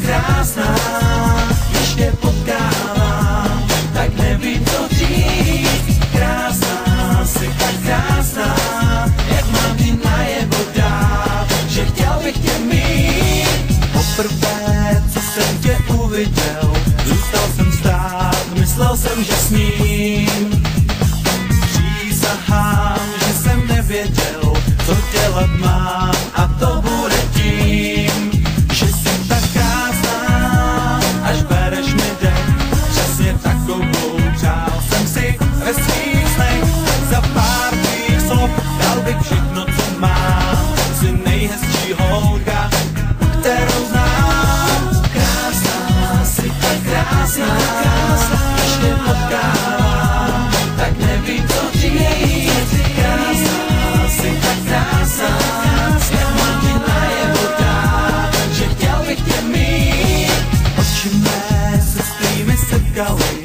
Krásná, když tě potkávám, tak nevím, co říct. Krásná, jsi tak krásná, jak mám ti najevo dát, že chtěl bych tě mít. Poprvé, co jsem tě uviděl, zůstal jsem stát, myslel jsem, že sním. Přísahám, že jsem nevěděl, co dělat mám, a to bude tím, že jsem tak až bereš mi dech, přesně takovou přál jsem si ve svých snech. Za pár tvých slov dal bych všechno, co mám. Jsi nejhezčí holka, kterou znám. Krásná, jsi tak krásná, když tě potkávám, tak nevím, co říct. Krásná, jsi tak krásná, jak mám ti najevo dát, že chtěl bych tě mít. Oči mé se s tvými setkaly,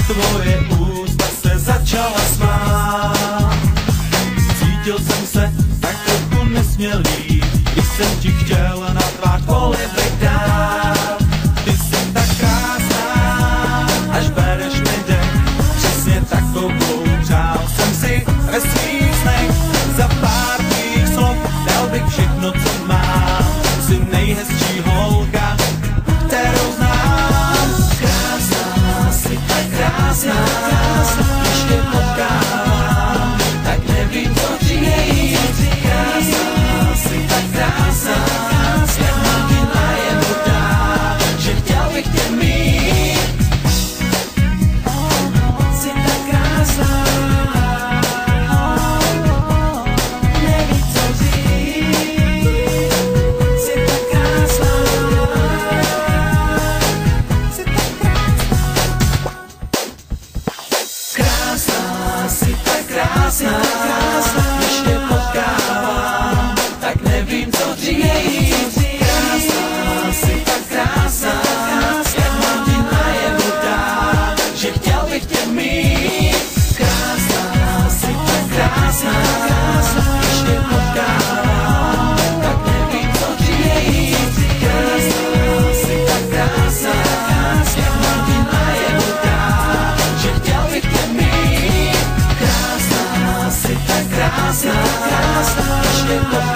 tvoje ústa se začala smát. Cítil jsem se tak trochu nesmělý, když jsem ti chtěl na tvář polibek dát. Ty jsi tak krásná, až bereš mi dech, přesně takovou přál jsem si ve svých snech. Za pár tvých slov dal bych všechno, co mám. Jsi nejhezčí holka, kterou znám. Krásná, jsi tak krásná, když tě potkávám, tak nevím, co říct. Krásná, jsi tak krásná, jak mám ti najevo dát, že chtěl bych tě mít. Jsi tak krásná, nevím, co říct. Jsi tak krásná. Krásná, jsi tak krásná, když tě potkávám, tak nevím, co říct. Krásná, jsi tak krásná, jak mám ti najevo dát, že chtěl bych tě mít. Krásná, jsi tak krásná, když tě potkávám, tak nevím, co říct. Krásná, jsi tak krásná, jak mám ti najevo dát, že chtěl bych tě mít. Krásná, jsi tak krásná, když tě potkávám.